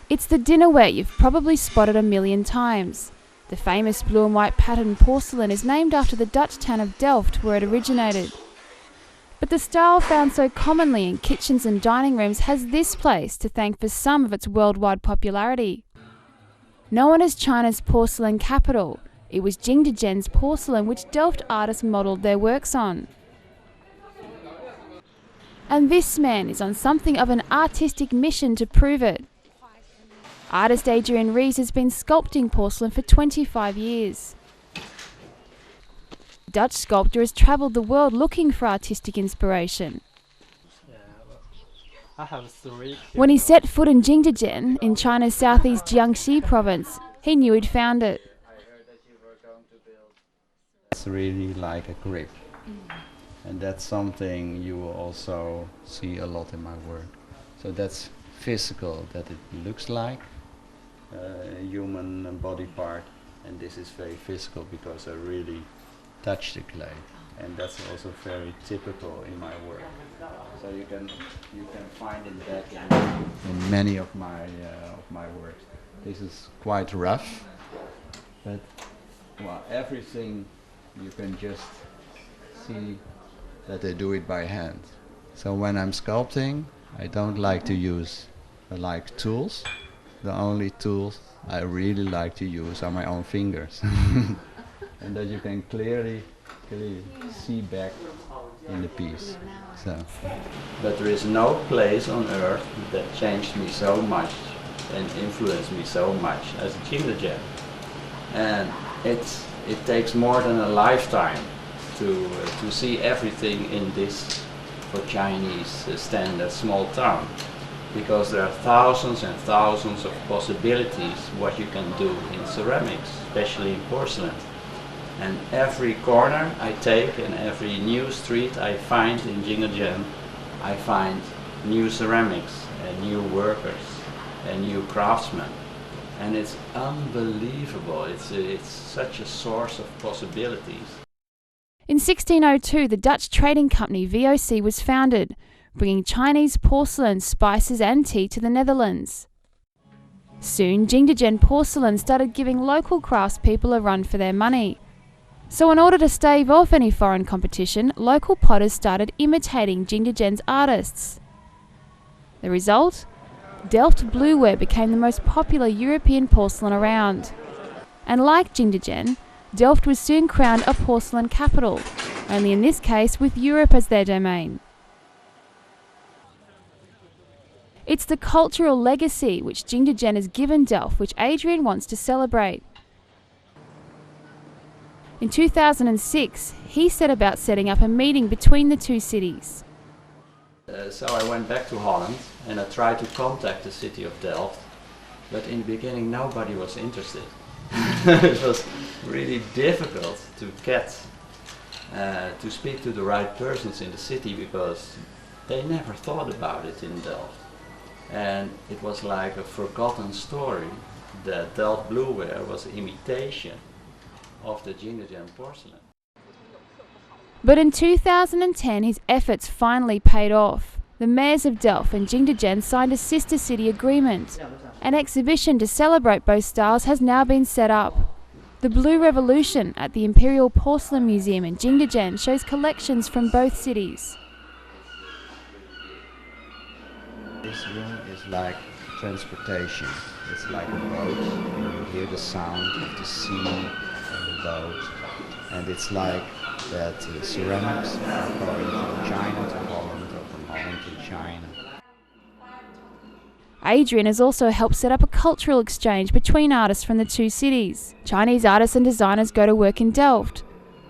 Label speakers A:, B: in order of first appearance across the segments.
A: It's the dinnerware you've probably spotted a million times. The famous blue and white patterned porcelain is named after the Dutch town of Delft, where it originated. But the style found so commonly in kitchens and dining rooms has this place to thank for some of its worldwide popularity. Known as China's porcelain capital, it was Jingdezhen's porcelain which Delft artists modelled their works on. And this man is on something of an artistic mission to prove it. Artist Adriaan Rees has been sculpting porcelain for 25 years. The Dutch sculptor has travelled the world looking for artistic inspiration. When he set foot in Jingdezhen, in China's southeast Jiangxi province, he knew he'd found it.
B: It's really like a grip, and that's something you will also see a lot in my work. So that's physical, that it looks like a human body part, and this is very physical because I really touch the clay, and that's also very typical in my work. So you can find it back in many of my works. This is quite rough, but well, everything you can just see that they do it by hand. So when I'm sculpting, I don't like to use tools. The only tools I really like to use are my own fingers. And that you can clearly see back in the piece. So. But there is no place on earth that changed me so much and influenced me so much as Jingdezhen. And it takes more than a lifetime to see everything in this, for Chinese standard, small town. Because there are thousands and thousands of possibilities what you can do in ceramics, especially in porcelain. And every corner I take and every new street I find in Jingdezhen, I find new ceramics and new workers and new craftsmen. And it's unbelievable, it's such a source of possibilities.
A: In 1602, the Dutch trading company VOC was founded, bringing Chinese porcelain, spices and tea to the Netherlands. Soon, Jingdezhen porcelain started giving local craftspeople a run for their money. So in order to stave off any foreign competition, local potters started imitating Jingdezhen's artists. The result? Delft blueware became the most popular European porcelain around. And like Jingdezhen, Delft was soon crowned a porcelain capital, only in this case with Europe as their domain. It's the cultural legacy which Jingdezhen has given Delft which Adriaan wants to celebrate. In 2006, he set about setting up a meeting between the two cities.
B: So I went back to Holland and I tried to contact the city of Delft, but in the beginning nobody was interested. It was really difficult to get to speak to the right persons in the city because they never thought about it in Delft. And it was like a forgotten story that Delft blueware was an imitation of the Jingdezhen porcelain.
A: But in 2010, his efforts finally paid off. The mayors of Delft and Jingdezhen signed a sister city agreement. An exhibition to celebrate both styles has now been set up. The Blue Revolution at the Imperial Porcelain Museum in Jingdezhen shows collections from both cities.
B: This room is like transportation. It's like a boat, and you hear the sound of the sea and the boat. And it's like that ceramics are going from China to Holland or from Holland to China.
A: Adriaan has also helped set up a cultural exchange between artists from the two cities. Chinese artists and designers go to work in Delft,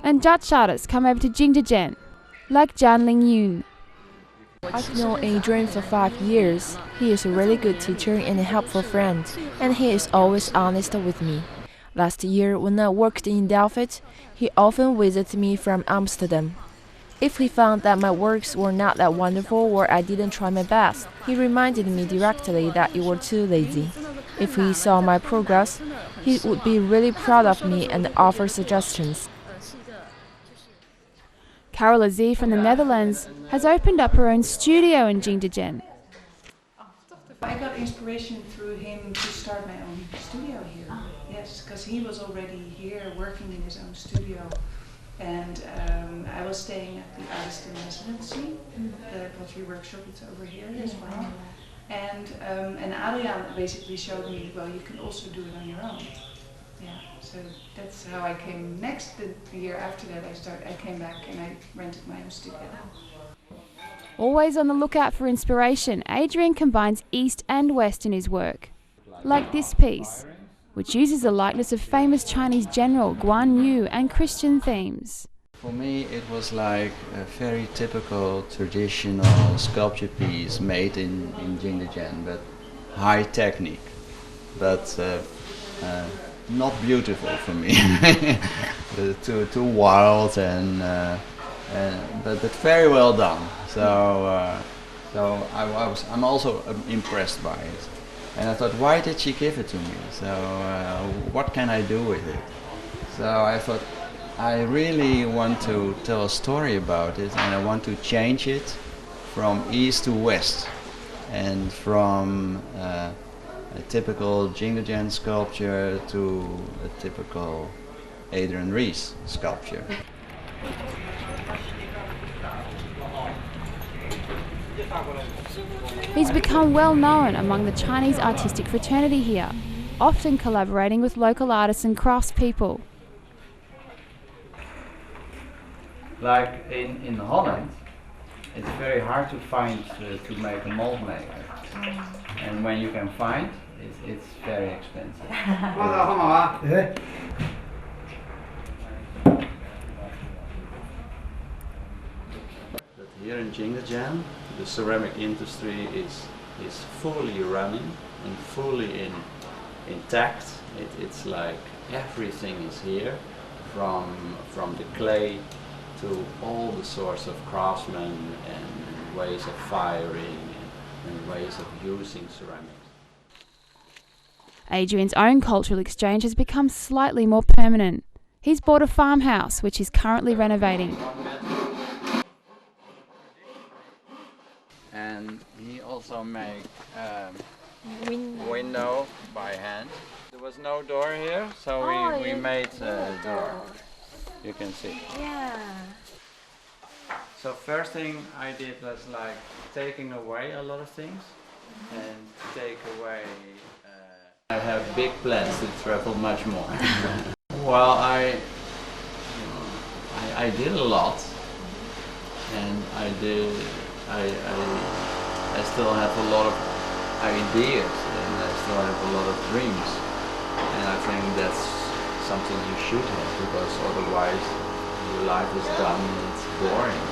A: and Dutch artists come over to Jingdezhen, like Jan Ling Yoon.
C: I've known Adriaan for 5 years. He is a really good teacher and a helpful friend, and he is always honest with me. Last year, when I worked in Delft, he often visited me from Amsterdam. If he found that my works were not that wonderful or I didn't try my best, he reminded me directly that you were too lazy. If he saw my progress, he would be really proud of me and offer suggestions.
A: Carol Azee from the Netherlands has opened up her own studio in Jingdezhen.
D: inspiration through him to start my own studio here. Yes, because he was already here working in his own studio. And I was staying at the Artist in Residency, the pottery workshop. It's over here as well. And Adriaan basically showed me, well, you can also do it on your own. Yeah, so that's how I came. Next, the year after that, I came back and I rented my own studio.
A: Always on the lookout for inspiration, Adriaan combines East and West in his work. Like this piece, which uses the likeness of famous Chinese general Guan Yu and Christian themes.
B: For me, it was like a very typical traditional sculpture piece made in Jingdezhen, but high technique, but not beautiful for me. too wild but very well done. So I'm also impressed by it. And I thought, why did she give it to me? So what can I do with it? So I thought, I really want to tell a story about it, and I want to change it from east to west, and from a typical Jingdezhen sculpture to a typical Adriaan Rees sculpture.
A: He's become well known among the Chinese artistic fraternity here, often collaborating with local artists and craftspeople.
B: Like in Holland, it's very hard to find to make a mold maker, and when you can find, it's very expensive. But here in Jingdezhen, the ceramic industry is fully running and fully intact. It's like everything is here, from the clay to all the sorts of craftsmen and ways of firing and ways of using ceramics.
A: Adriaan's own cultural exchange has become slightly more permanent. He's bought a farmhouse, which he's currently renovating.
B: And he also made window by hand. There was no door here, so we made a door. You can see.
C: Yeah.
B: So first thing I did was like taking away a lot of things and take away. I have big plans to travel much more. Well, I did a lot, and I still have a lot of ideas, and I still have a lot of dreams, and I think that's something you should have, because otherwise your life is done and it's boring.